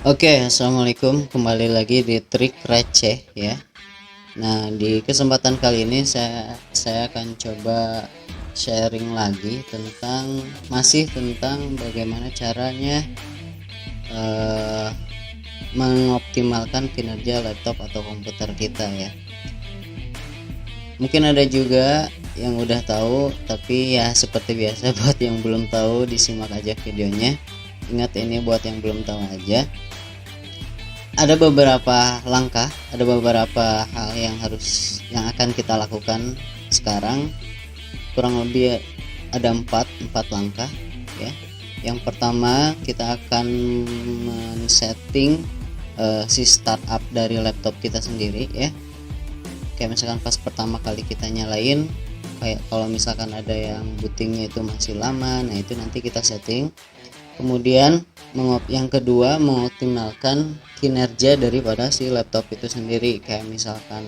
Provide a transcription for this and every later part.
Oke, assalamualaikum. Kembali lagi di trik receh ya. Nah, di kesempatan kali ini saya akan coba sharing lagi tentang bagaimana caranya eh, mengoptimalkan kinerja laptop atau komputer kita ya. Mungkin ada juga yang udah tahu, tapi ya seperti biasa buat yang belum tahu disimak aja videonya. Ingat, ini buat yang belum tahu aja. Ada beberapa langkah, ada beberapa hal yang akan kita lakukan sekarang. Kurang lebih ada empat langkah ya. Yang pertama, kita akan men-setting si startup dari laptop kita sendiri ya. Kayak misalkan pas pertama kali kita nyalain, kayak kalau misalkan ada yang bootingnya itu masih lama, nah itu nanti kita setting. Kemudian yang kedua, mengoptimalkan kinerja daripada si laptop itu sendiri, kayak misalkan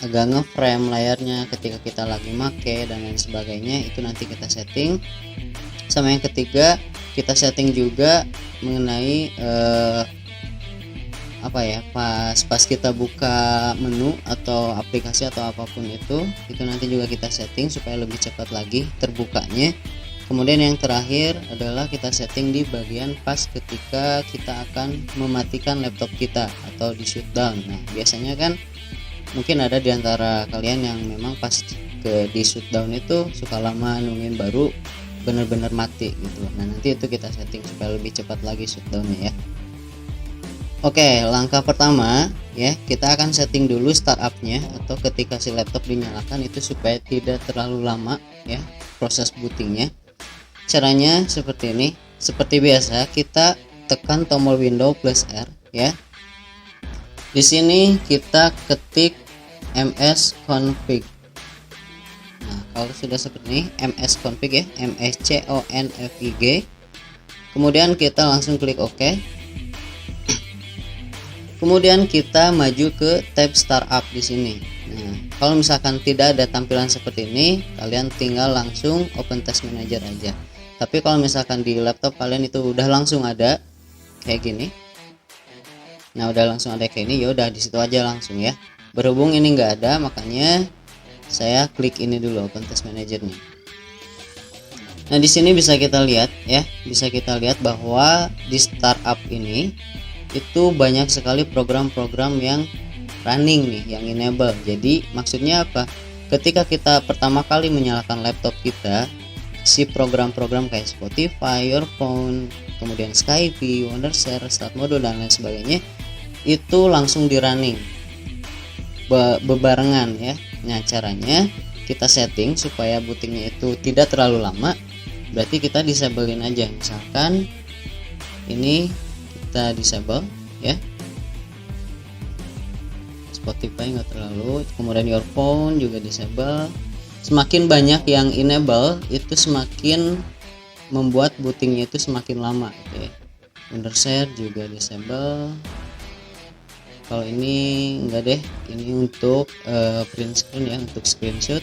agak ngeframe layarnya ketika kita lagi make dan lain sebagainya, itu nanti kita setting. Sama yang ketiga, kita setting juga mengenai pas kita buka menu atau aplikasi atau apapun itu nanti juga kita setting supaya lebih cepat lagi terbukanya. Kemudian yang terakhir adalah kita setting di bagian pas ketika kita akan mematikan laptop kita atau di shutdown. Nah, biasanya kan mungkin ada di antara kalian yang memang pas di shutdown itu suka lama nungguin baru benar-benar mati gitu. Nah, nanti itu kita setting supaya lebih cepat lagi shutdownnya ya. Oke, langkah pertama ya, kita akan setting dulu startupnya atau ketika si laptop dinyalakan itu supaya tidak terlalu lama ya proses bootingnya. Caranya seperti ini. Seperti biasa, kita tekan tombol Windows plus R ya. Di sini kita ketik msconfig. Nah, kalau sudah seperti ini, msconfig ya, msconfig. Kemudian kita langsung klik OK. Kemudian kita maju ke tab startup di sini. Nah, kalau misalkan tidak ada tampilan seperti ini, kalian tinggal langsung open task manager aja. Tapi kalau misalkan di laptop kalian itu udah langsung ada kayak gini, nah udah langsung ada kayak ini, ya udah di situ aja langsung ya. Berhubung ini nggak ada, makanya saya klik ini dulu, open task manager-nya. Nah, di sini bisa kita lihat ya, bahwa di startup ini itu banyak sekali program-program yang running nih, yang enable. Jadi maksudnya apa? Ketika kita pertama kali menyalakan laptop kita, si program-program kayak Spotify, Your Phone, kemudian Skype, Wondershare, Start Module dan lain sebagainya itu langsung di running bebarengan ya. Nah, caranya kita setting supaya bootingnya itu tidak terlalu lama. Berarti kita disablein aja. Misalkan ini kita disable ya, Spotify nggak terlalu, kemudian Your Phone juga disable. Semakin banyak yang enable itu semakin membuat bootingnya itu semakin lama gitu ya. Wondershare juga disable. Kalau ini enggak deh, ini untuk print screen ya, untuk screenshot.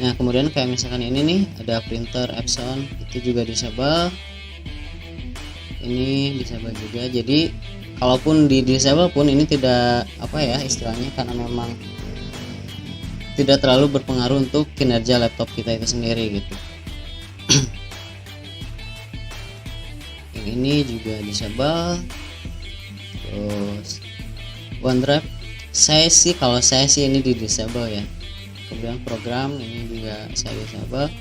Nah, kemudian kayak misalkan ini nih ada printer Epson, itu juga disable. Ini disable juga. Jadi kalaupun di disable pun ini tidak istilahnya, karena memang tidak terlalu berpengaruh untuk kinerja laptop kita itu sendiri gitu. Yang ini juga disable. Terus OneDrive, kalau saya sih ini di disable ya. Kemudian program ini juga saya disable.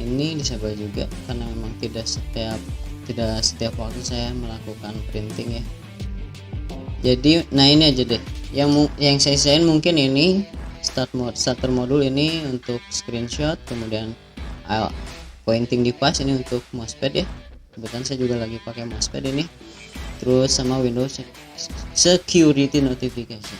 Ini disable juga karena memang tidak setiap waktu saya melakukan printing ya. Jadi nah ini aja deh yang saya sisain. Mungkin ini starter modul ini untuk screenshot, kemudian pointing device ini untuk mousepad ya, kebetulan saya juga lagi pakai mousepad ini, terus sama Windows security notification.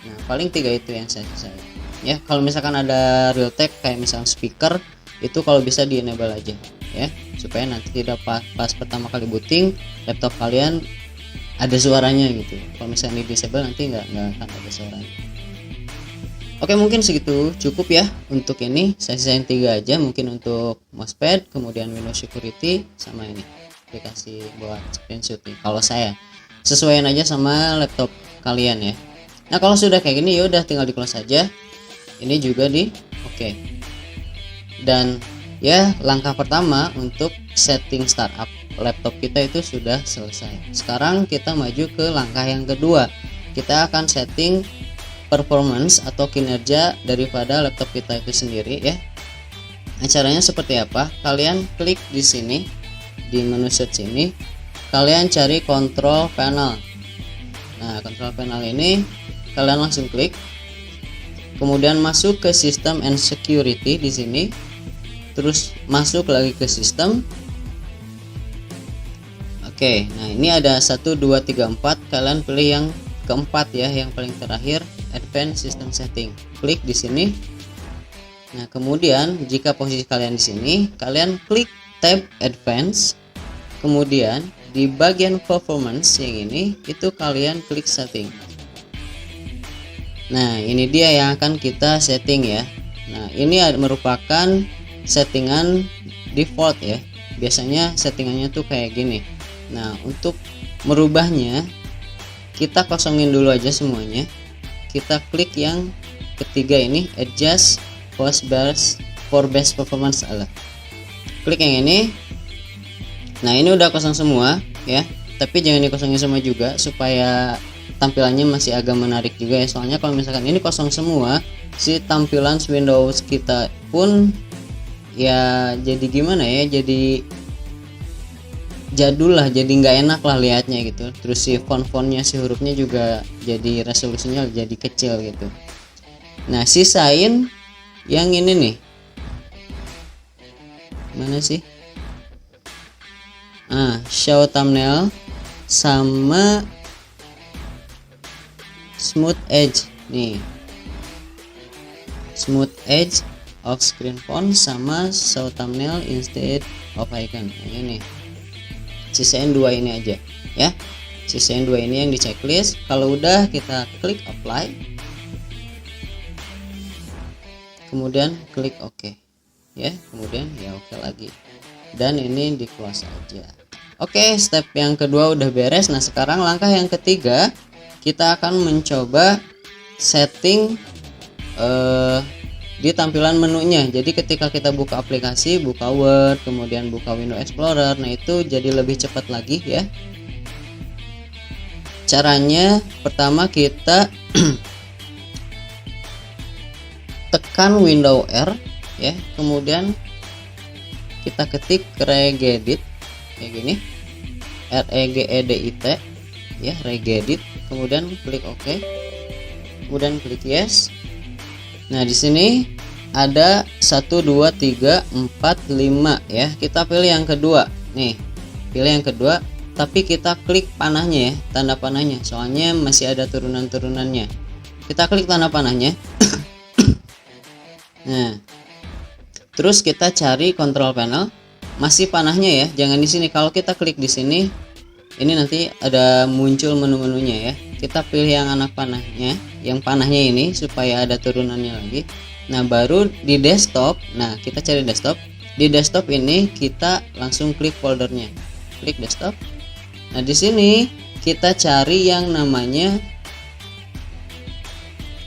Nah, paling 3 itu yang saya sisain ya. Kalau misalkan ada Realtek kayak misalkan speaker, itu kalau bisa di enable aja ya, supaya nanti tidak pas pertama kali booting laptop kalian ada suaranya gitu. Kalau misalnya di disable nanti nggak akan ada suaranya. Oke, mungkin segitu cukup ya untuk ini. Saya sisain 3 aja, mungkin untuk mousepad, kemudian Windows security, sama ini. aplikasi buat screenshot nih. Kalau saya sesuaiin aja sama laptop kalian ya. Nah kalau sudah kayak gini ya udah tinggal di close aja. Ini juga di oke. Dan ya langkah pertama untuk setting startup laptop kita itu sudah selesai. Sekarang kita maju ke langkah yang kedua. Kita akan setting performance atau kinerja daripada laptop kita itu sendiri ya. Nah, caranya seperti apa? Kalian klik di sini di menu search ini, kalian cari control panel. Nah, control panel ini kalian langsung klik. Kemudian masuk ke system and security di sini. Terus masuk lagi ke sistem. Oke, nah ini ada 1 2 3 4. Kalian pilih yang keempat ya, yang paling terakhir, advanced system setting. Klik di sini. Nah, kemudian jika posisi kalian di sini, kalian klik tab advanced. Kemudian di bagian performance yang ini itu kalian klik setting. Nah, ini dia yang akan kita setting ya. Nah, ini merupakan settingan default ya. Biasanya settingannya tuh kayak gini. Nah, untuk merubahnya kita kosongin dulu aja semuanya. Kita klik yang ketiga ini, adjust for best performance ala. Klik yang ini. Nah, ini udah kosong semua ya. Tapi jangan dikosongin semua juga supaya tampilannya masih agak menarik juga ya. Soalnya kalau misalkan ini kosong semua, si tampilan Windows kita pun ya jadi gimana ya, jadi jadul lah, jadi nggak enak lah lihatnya gitu. Terus si font-fontnya, si hurufnya juga jadi resolusinya jadi kecil gitu. Nah, sisain yang ini nih, mana sih, show thumbnail sama smooth edge nih, smooth edge of screen font sama show thumbnail instead of icon. Nah, ini sisain dua ini aja ya, sisain dua ini yang di checklist. Kalau udah kita klik apply, kemudian klik OK ya, kemudian ya OK lagi, dan ini di close aja. Oke, step yang kedua udah beres. Nah, sekarang langkah yang ketiga, kita akan mencoba setting di tampilan menunya. Jadi ketika kita buka aplikasi, buka Word, kemudian buka Windows Explorer, nah itu jadi lebih cepat lagi ya. Caranya pertama kita tekan Windows R ya, kemudian kita ketik regedit kayak gini, regedit ya, regedit, kemudian klik OK, kemudian klik yes. Nah, di sini ada 1 2 3 4 5 ya. Kita pilih yang kedua. Nih, pilih yang kedua, tapi kita klik panahnya ya, tanda panahnya. Soalnya masih ada turunan-turunannya. Kita klik tanda panahnya. Nah, terus kita cari control panel, masih panahnya ya. Jangan di sini. Kalau kita klik di sini, ini nanti ada muncul menu-menunya ya. Kita pilih yang anak panahnya, yang panahnya ini supaya ada turunannya lagi. Nah, baru di desktop. Nah, kita cari desktop. Di desktop ini kita langsung klik foldernya. Klik desktop. Nah, di sini kita cari yang namanya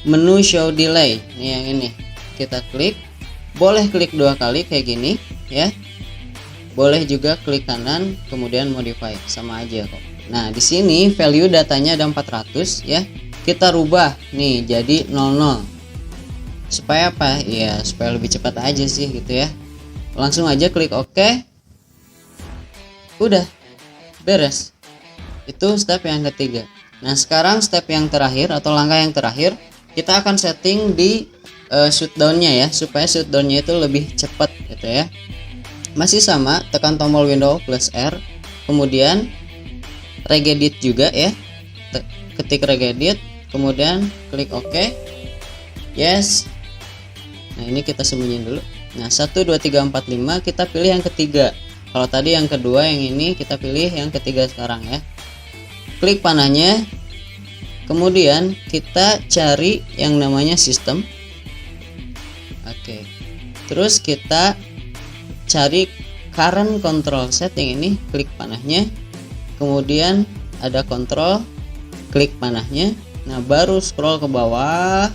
menu show delay. Nih yang ini. Kita klik. Boleh klik 2 kali kayak gini ya. Boleh juga klik kanan kemudian modify, sama aja kok. Nah, di sini value datanya ada 400 ya. Kita rubah nih jadi 00. Supaya apa? Ya, supaya lebih cepat aja sih gitu ya. Langsung aja klik OK. Udah beres. Itu step yang ketiga. Nah, sekarang step yang terakhir atau langkah yang terakhir, kita akan setting di shutdown-nya ya, supaya shutdown-nya itu lebih cepat gitu ya. Masih sama, tekan tombol Windows plus R, kemudian regedit juga ya, ketik regedit, kemudian klik OK, yes. Nah, ini kita sembunyiin dulu. Nah, 1 2 3 4 5 kita pilih yang ketiga. Kalau tadi yang kedua, yang ini kita pilih yang ketiga sekarang ya. Klik panahnya, kemudian kita cari yang namanya sistem. Oke, terus kita cari current control setting ini klik panahnya, kemudian ada control, klik panahnya. Nah baru scroll ke bawah,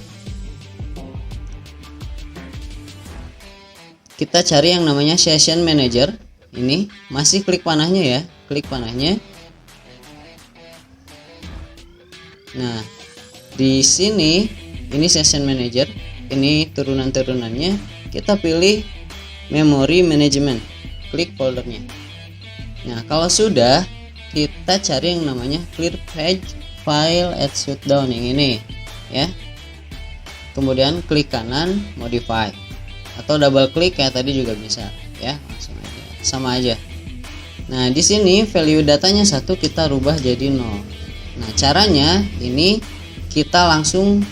kita cari yang namanya session manager. Ini masih klik panahnya ya, klik panahnya. Nah di sini ini session manager, ini turunan-turunannya. Kita pilih memory management, klik foldernya. Nah kalau sudah, kita cari yang namanya clear page file at shutdown, yang ini ya. Kemudian klik kanan modify, atau double klik kayak tadi juga bisa ya, langsung aja, sama aja. Nah di sini value datanya 1 kita rubah jadi 0. Nah caranya ini kita langsung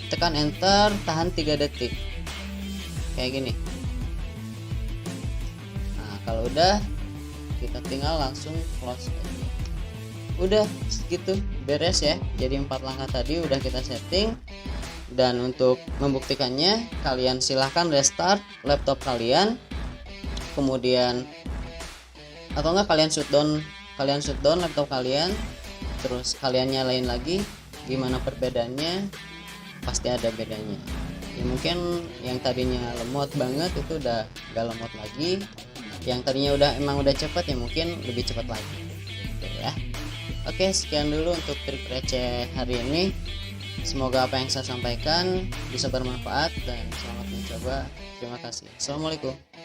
tekan enter, tahan 3 detik kayak gini. Nah kalau udah, kita tinggal langsung close aja. Udah segitu, beres ya. Jadi 4 langkah tadi udah kita setting. Dan untuk membuktikannya, kalian silahkan restart laptop kalian, kemudian atau enggak kalian shutdown laptop kalian, terus kalian nyalain lagi. Gimana perbedaannya? Pasti ada bedanya ya. Mungkin yang tadinya lemot banget itu udah gak lemot lagi, yang tadinya udah cepat ya mungkin lebih cepat lagi gitu ya. Oke, sekian dulu untuk trik receh hari ini. Semoga apa yang saya sampaikan bisa bermanfaat dan selamat mencoba. Terima kasih. Assalamualaikum.